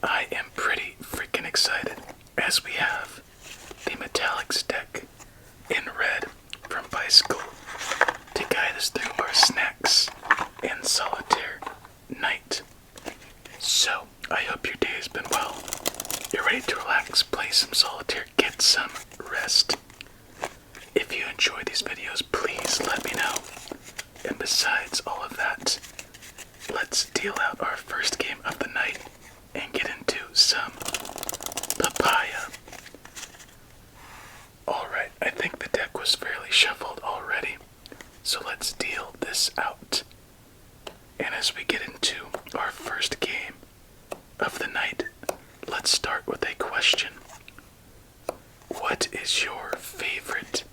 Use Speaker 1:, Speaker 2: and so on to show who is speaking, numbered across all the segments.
Speaker 1: I am pretty freaking excited as we have the Metallics deck in red from Bicycle to guide us through our snacks in Solitaire night. So, I hope your day has been well. You're ready to relax, play some Solitaire, get some rest. If you enjoy these videos, please let me know. And besides all of that, let's deal out our first game of the night and get into some papaya. Alright, I think the deck was fairly shuffled already, so let's deal this out. And as we get into our first game of the night, let's start with a question. What is your favorite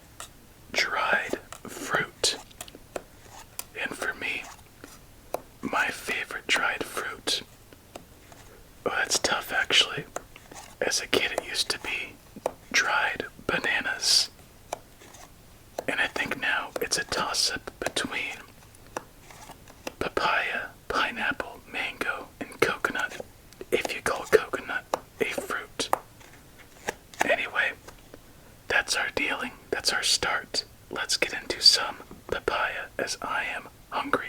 Speaker 1: dried fruit? And for me, my favorite dried fruit, oh, that's tough actually. As a kid, it used to be dried bananas. And I think now it's a toss-up between papaya, pineapple, mango, and coconut, if you call coconut a fruit. Anyway, that's our dealing, that's our start. Let's get into some papaya as I am hungry.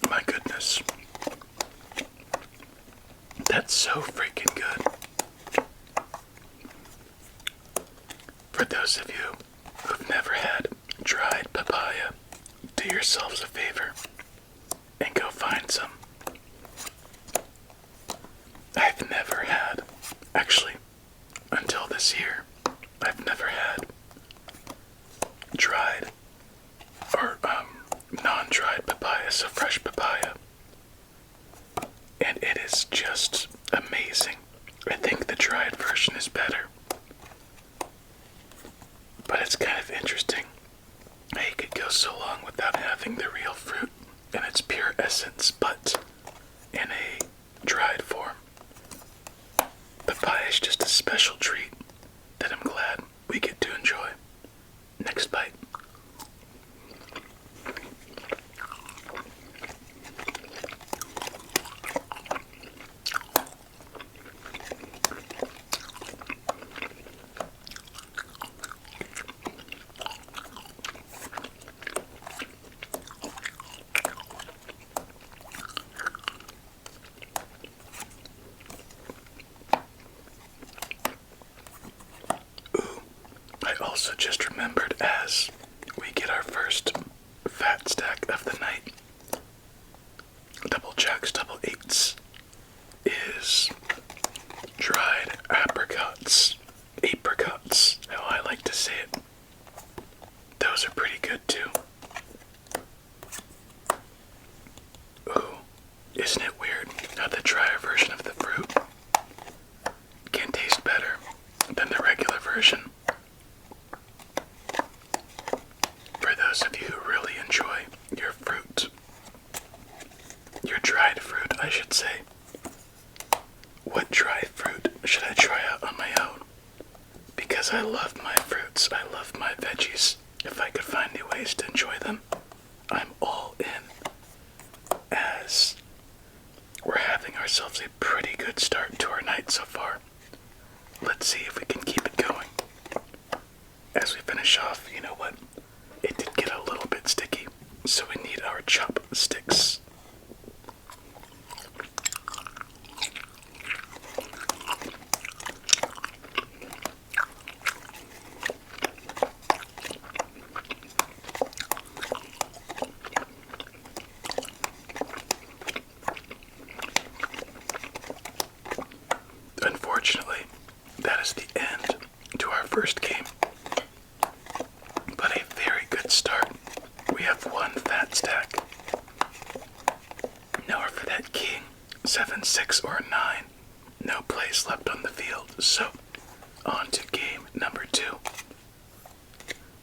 Speaker 1: My goodness. That's so freaking good. For those of you who've never had dried papaya, do yourselves a favor and go find some. I've never had, actually, until this year, I've never had dried or non-dried papaya, so fresh papaya. And it is just amazing. I think the dried version is better. But it's kind of interesting how you could go so long without having the real fruit in its pure essence, but in a dried form. Papaya is just a special treat that I'm glad we get to enjoy. Next bite. I also just remembered as we get our first fat stack of the night, double jacks, double eights, is dried apricots, how I like to say it. Those are pretty good too. Ooh, isn't it weird how the drier version of the fruit can taste better than the regular version? For those of you who really enjoy your fruit, your dried fruit, I should say, what dried fruit should I try out on my own? Because I love my fruits, I love my veggies. If I could find new ways to enjoy them, I'm all in. As we're having ourselves a pretty good start to our night so far. Let's see if we can keep it going. As we finish off, you know what? It did get a little bit sticky, so we need our chopsticks. Unfortunately, that is the end to our first game. But a very good start. We have one fat stack. Now for that king, 7, 6, or 9. No place left on the field, so on to game number 2.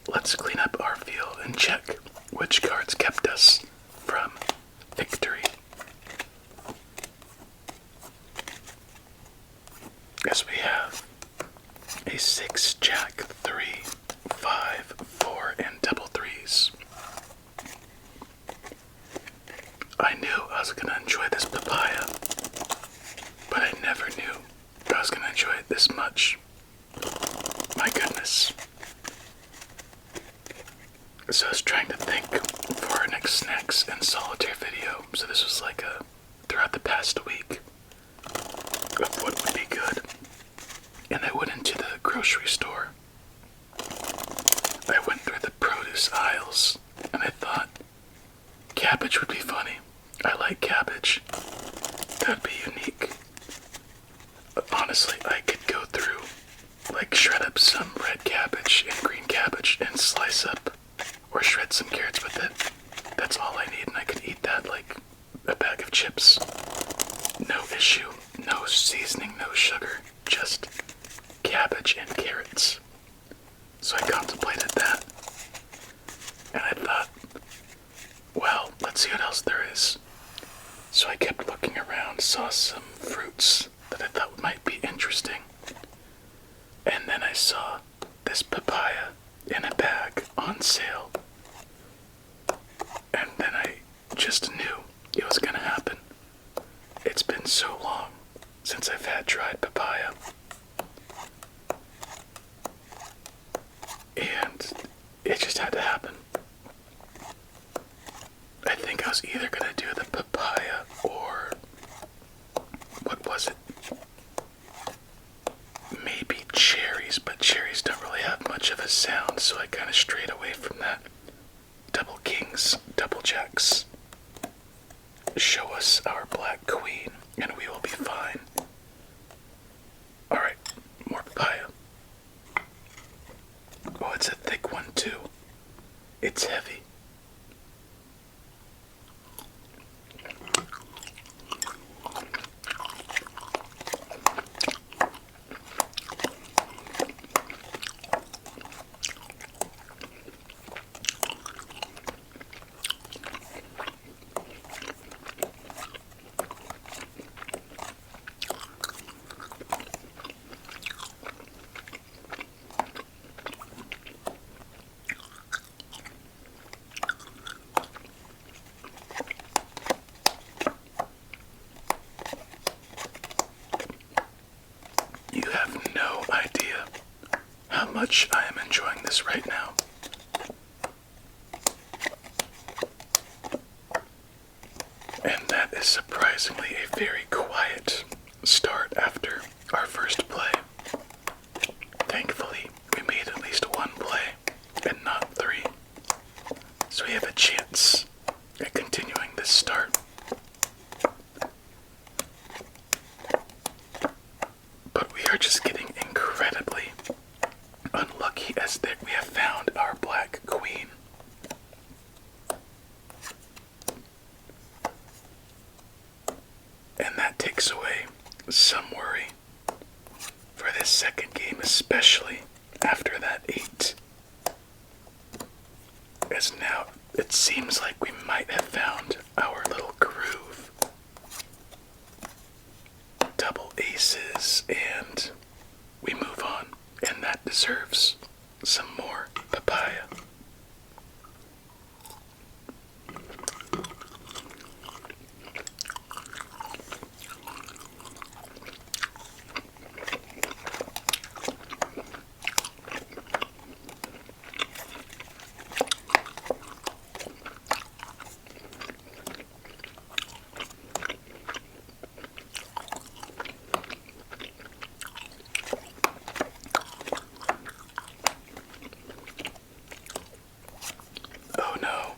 Speaker 1: Let's clean up our field and check which cards kept us from victory. As we have a 6, Jack, 3, 5, 4, and double threes. I knew I was going to enjoy this papaya, but I never knew I was going to enjoy it this much. My goodness. So I was trying to think for our next snacks and solitaire video. So this was like throughout the past week of what would be good. And I went into the grocery store. I went through the produce aisles and I thought cabbage would be funny. I like cabbage. That would be unique. Honestly, I could go through, like shred up some red cabbage and green cabbage and slice up or shred some carrots with it. That's all I need and I could eat that like a bag of chips. No issue, no seasoning, no sugar, just cabbage and carrots. So I contemplated that. And I thought, well, let's see what else there is. So I kept looking around, saw some fruits that I thought might be interesting. And then I saw this papaya in a bag on sale. And then I just knew it was going to happen. It's been so long since I've had dried papaya. And it just had to happen. I think I was either going to do the papaya or, what was it? Maybe cherries, but cherries don't really have much of a sound, so I kind of strayed away from that. Double kings, double jacks. Show us our black queen, and we will be fine. Alright, more papaya. Oh, it's a thick one too. It's heavy. You have no idea how much I am enjoying this right now. And that is surprisingly a very quiet start after our first play. Thankfully, we made at least one play and not 3. So we have a chance at continuing this start. But we are just getting incredibly unlucky as that we have found our black queen. And that takes away some worry for this second game, especially after that 8. As now it seems like we might have found our little groove. Double aces and we move on, and that deserves some more papaya. Oh no,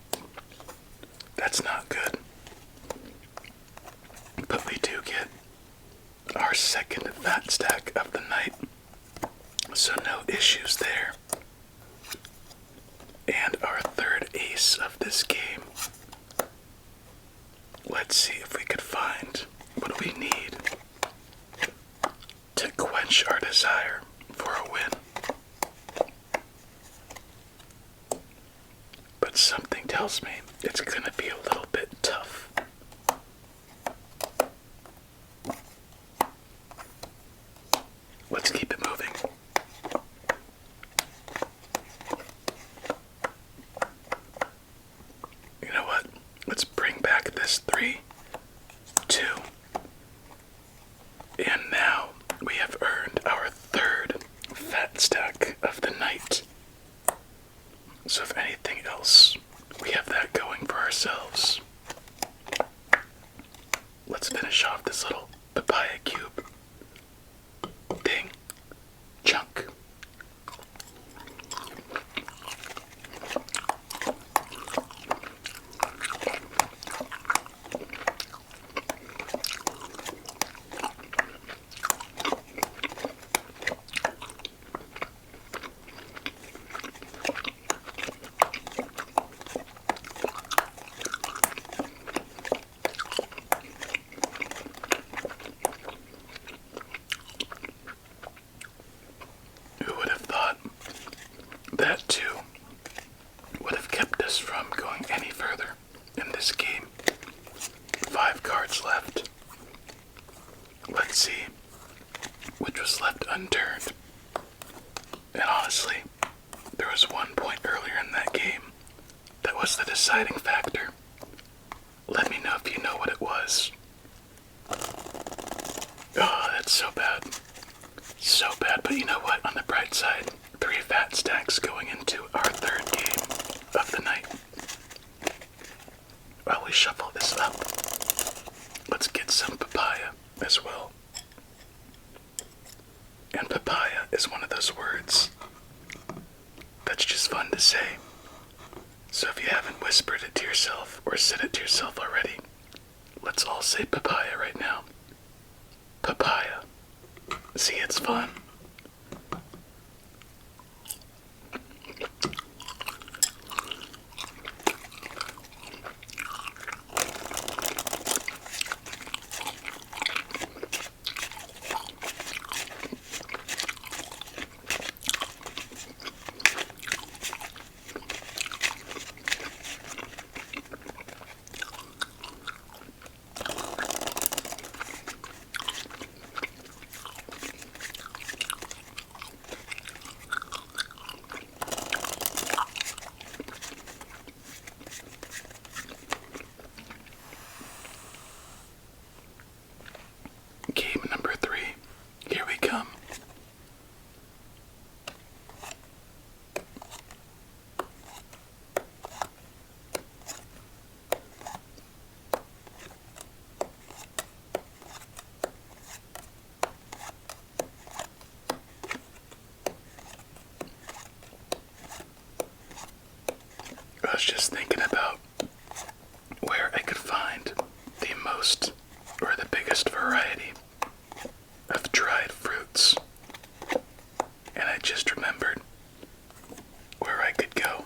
Speaker 1: that's not good. But we do get our second fat stack of the night, so no issues there. And our third ace of this game. Let's see if we could find what we need to quench our desire for a win. But something tells me it's gonna be a little bit tough. Let's keep it moving. You know what? Let's bring back this 3, 2. And now we have earned our 3rd fat stack of the night. So if anything else, we have that going for ourselves. Let's finish off this little papaya cube thing. Chunk. Who would have thought that too would have kept us from going any further in this game? 5 cards left. Let's see which was left unturned. And honestly, there was one point earlier in that game that was the deciding factor. Let me know if you know what it was. Oh, that's so bad. So bad, but you know what? On the bright side, 3 fat stacks going into our 3rd game of the night. While we shuffle this up, let's get some papaya as well. And papaya is one of those words that's just fun to say. So if you haven't whispered it to yourself or said it to yourself already, let's all say papaya right now. Papaya. See, it's fun. Game number 3. Here we come. I was just thinking about where I could find the most or the biggest variety of dried fruits, and I just remembered where I could go.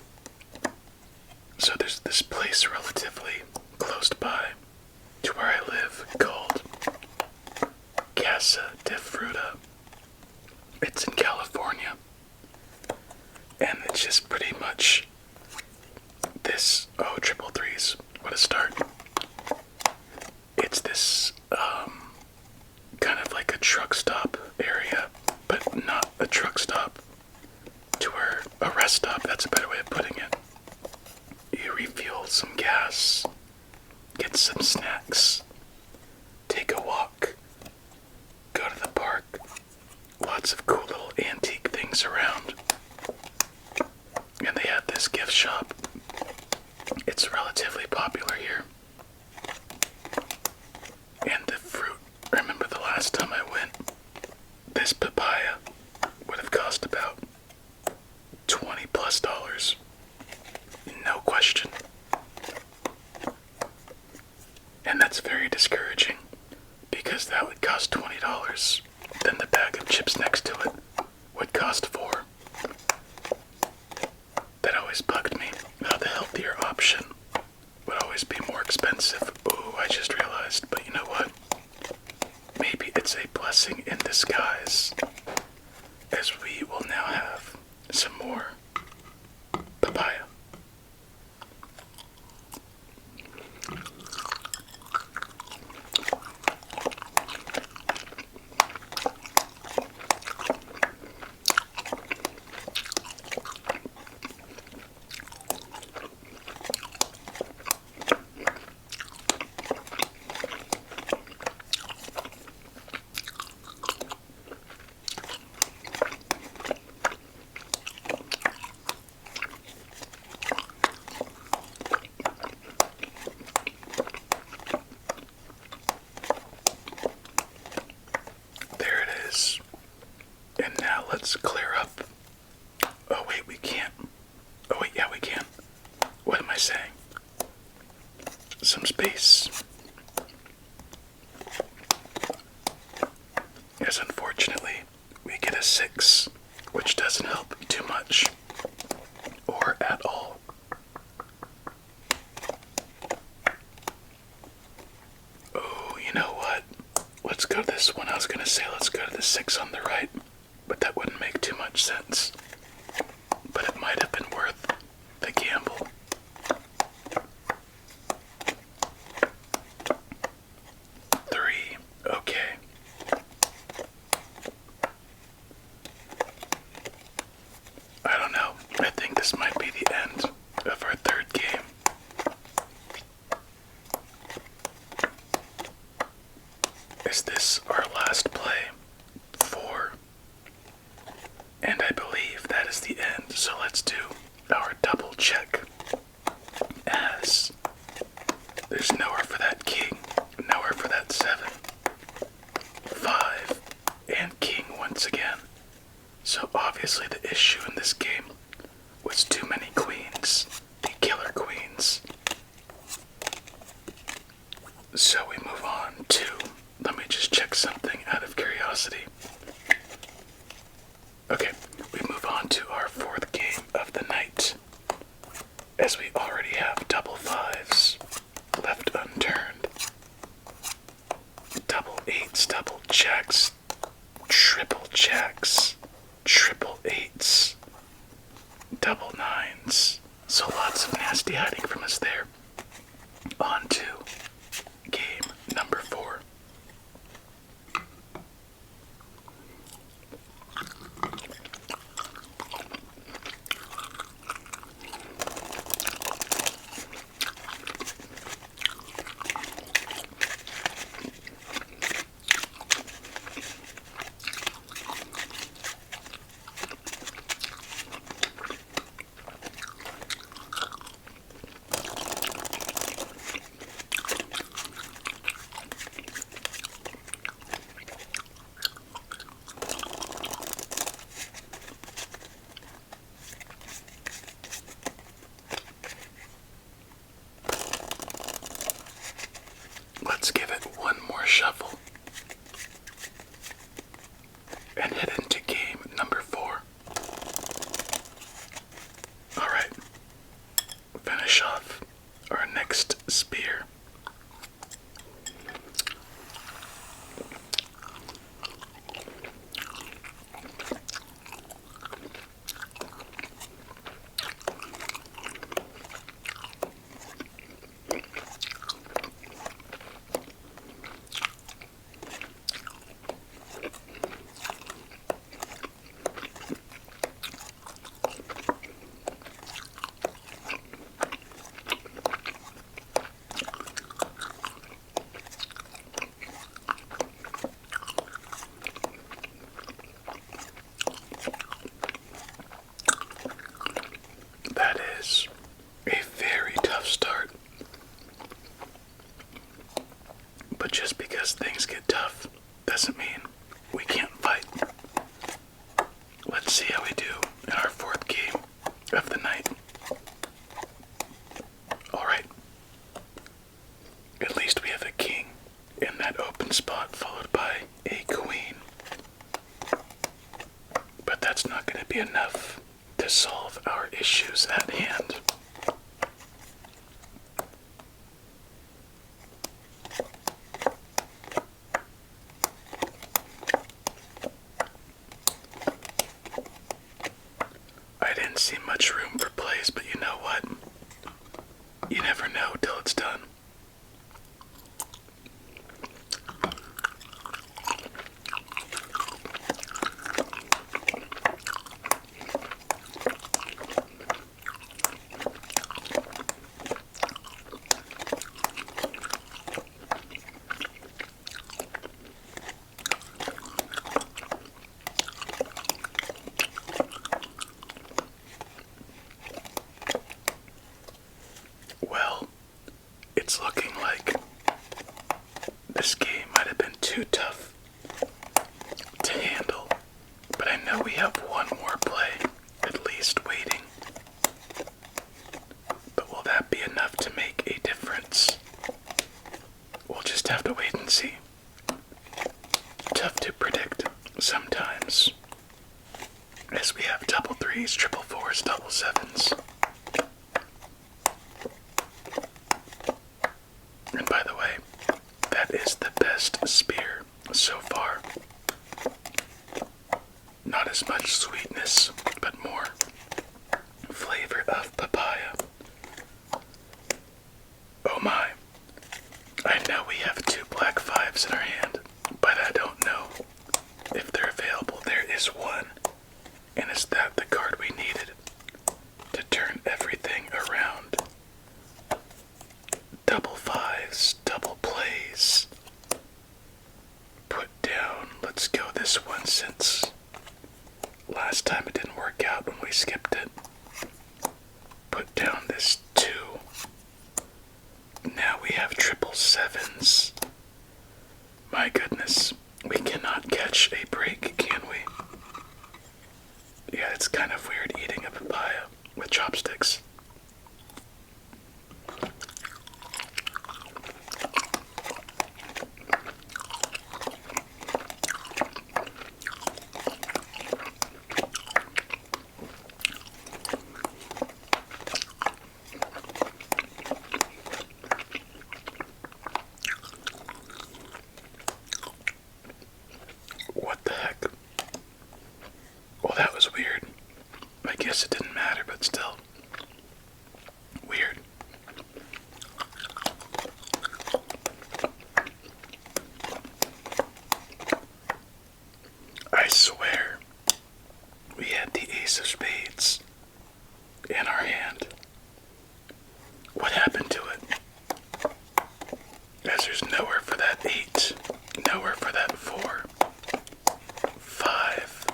Speaker 1: So there's this place relatively close by to where I live called Casa de Fruta. It's in California, and it's just pretty much this. Oh, triple threes, what a start. It's this kind of like a truck stop area, but not a truck stop to where a rest stop, that's a better way of putting it. You refuel some gas, get some snacks, take a walk, go to the park. Lots of cool little antique things around. And they have this gift shop. It's relatively popular here. And the fruit, remember the last time I went, this papaya would have cost about $20+. No question. And that's very discouraging, because that would cost $20. Then the bag of chips next to it would cost $4. That always bugged me, how the healthier option would always be more expensive. Ooh, I just realized, but you know what? Maybe it's a blessing in disguise, as let's clear up. Oh wait, we can't. Oh wait, yeah we can. What am I saying? Some space. Yes, unfortunately, we get a 6, which doesn't help too much. Or at all. Oh, you know what? Let's go to this one. I was gonna say let's go to the 6 on the right, but that wouldn't make too much sense. But it might have been worth the gamble. Three, okay. I don't know. I think this might be the end of our third game. Is this our last play? 4. And I believe that is the end, so let's do our double check. As there's nowhere for that king, nowhere for that 7. 5, and king once again. So obviously the issue in this game was too many queens, the killer queens. So we move on to, let me just check something out of curiosity. Okay, we move on to our 4th game of the night, as we already have double 5s left unturned. Double 8s, double jacks, triple jacks, triple 8s, double 9s. So lots of nasty hiding from us there. On to game number 4. Let's give it one more shuffle and head into game number 4. Alright, finish off our next spear. That is a very tough start. But just because things get tough doesn't mean we can't fight. Let's see how we do in our 4th game of the night. Alright. At least we have a king in that open spot, followed by a queen. But that's not going to be enough to solve our issues at hand. I didn't see much room for plays, but you know what? You never know till it's done. have one more play, at least waiting. But will that be enough to make a difference? We'll just have to wait and see. Tough to predict sometimes, as we have double threes, triple fours, double sevens. And by the way, that is the best spear so far. Not as much sweetness, but more flavor of papaya. Oh my. I know we have two black fives in our hand, but I don't know if they're available. There is one, and is that the card we needed to turn everything around? Double fives, double plays. Put down, let's go this one since last time it didn't work out when we skipped it. Put down this 2. Now we have triple sevens. My goodness, we cannot catch a break, can we? Yeah, it's kind of weird eating a papaya with chopsticks. What the heck? Well, that was weird. I guess it didn't matter, but still. Weird. I swear, we had the ace of spades in our hand. What happened to it? As there's nowhere for that 8, nowhere for that 4. 5,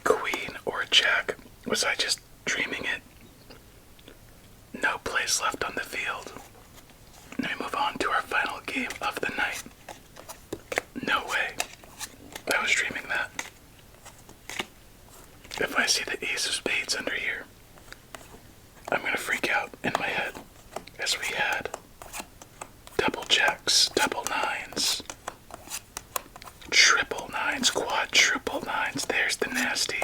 Speaker 1: queen or jack. Was I just dreaming it? No place left on the field. Let me move on to our final game of the night. No way. I was dreaming that. If I see the ace of spades under here, I'm gonna freak out in my head, as we had double jacks, double nines, triple nines, quadruple nines. There's the nasty.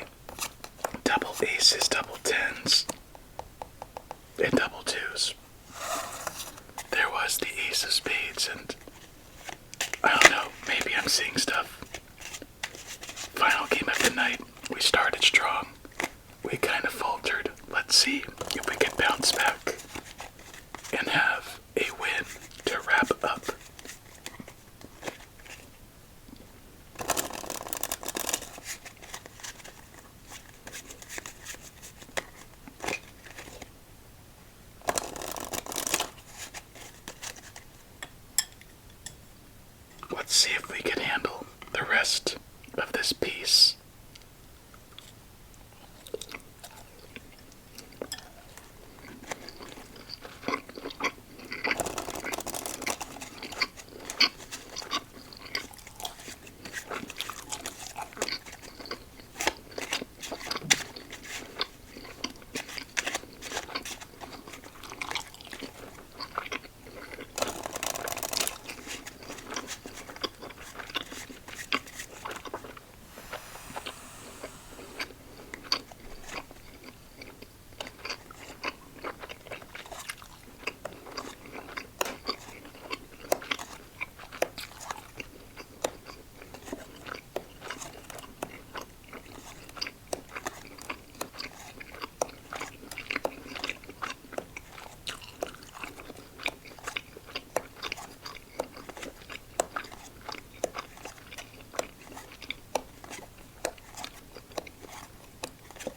Speaker 1: Double aces, double tens, and double twos. There was the ace of spades, and I don't know, maybe I'm seeing stuff. Final game of the night. We started strong. We kind of faltered. Let's see if we can bounce back and have a win to wrap up. Let's see if we can handle the rest of this piece.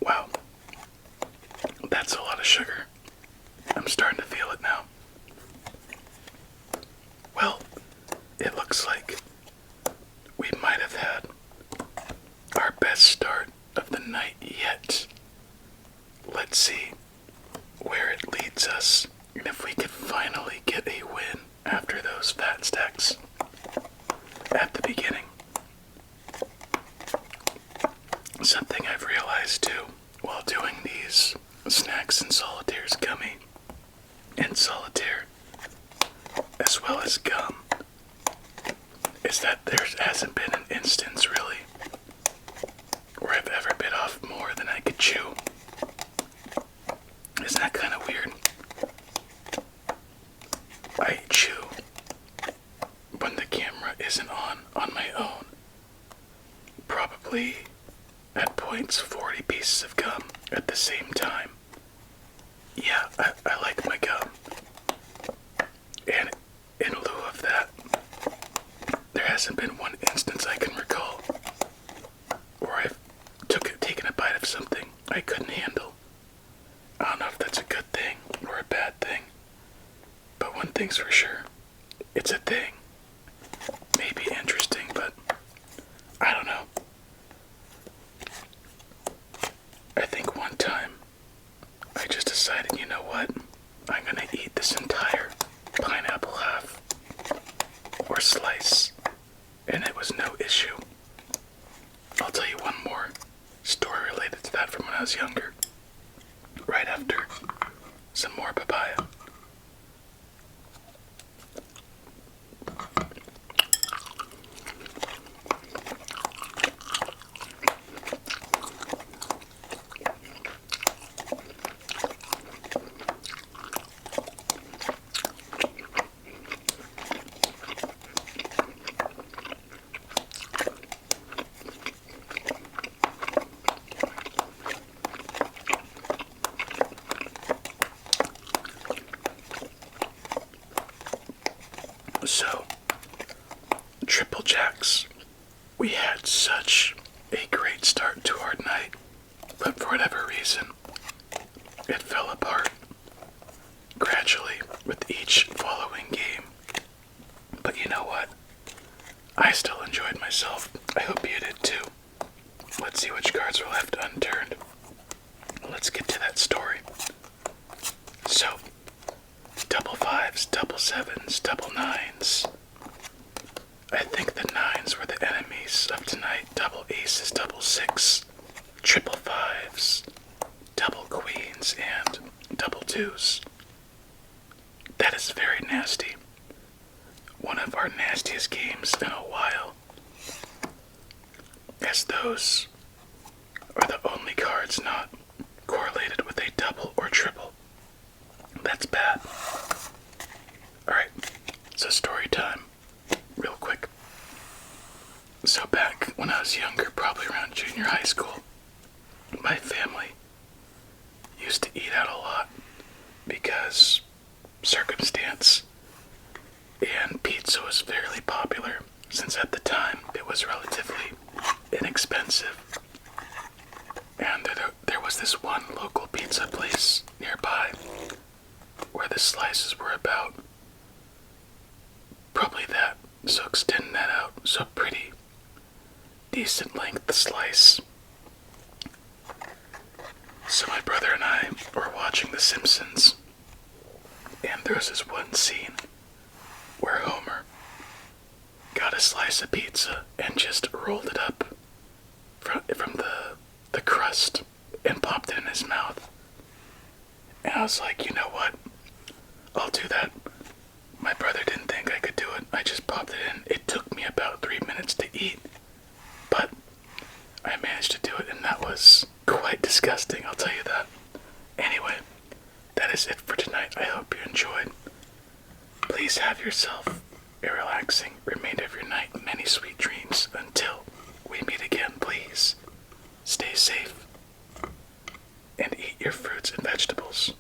Speaker 1: Wow, that's a lot of sugar. I'm starting to feel it now. Well, it looks like we might have had our best start of the night yet. Let's see where it leads us, and if we can finally get a win after those fat stacks at the beginning. Something I've realized too while doing these snacks and solitaire's gummy and solitaire, as well as gum, is that there hasn't been an instance really where I've ever bit off more than I could chew. Isn't that kind of weird? I chew when the camera isn't on my own. Probably at points 40 pieces of gum at the same time. Yeah, I like my gum. And in lieu of that, there hasn't been one instance I can recall where I've taken a bite of something I couldn't handle. I don't know if that's a good thing or a bad thing, but one thing's for sure, it's a thing. Maybe interesting, but I don't know. I think one time I just decided, you know what? I'm gonna eat this entire pineapple half or slice, and it was no issue. I'll tell you one more story related to that from when I was younger, right after some more papaya. So, Triple Jacks. We had such a great start to our night, but for whatever reason, it fell apart gradually with each following game. But you know what? I still enjoyed myself. I hope you did too. Let's see which cards were left unturned. Let's get to that story. So, double fives, double sevens, double nines. I think the nines were the enemies of tonight. Double aces, double six, triple fives, double queens, and double twos. That is very nasty. One of our nastiest games in a while, as those are the only cards not correlated with a double or triple. That's bad. Alright, so story time, real quick. So back when I was younger, probably around junior high school, my family used to eat out a lot because circumstance, and pizza was fairly popular since at the time it was relatively inexpensive. And there was this one local pizza place nearby where the slices were about probably that, so extend that out, so pretty decent length slice. So my brother and I were watching The Simpsons, and there was this one scene where Homer got a slice of pizza and just rolled it up from the crust and popped it in his mouth. And I was like, you know what? I'll do that. My brother didn't think I could do it. I just popped it in. It took me about 3 minutes to eat, but I managed to do it, and that was quite disgusting, I'll tell you that. Anyway, that is it for tonight. I hope you enjoyed. Please have yourself a relaxing remainder of your night. Many sweet dreams. Until we meet again, please stay safe and eat your fruits and vegetables.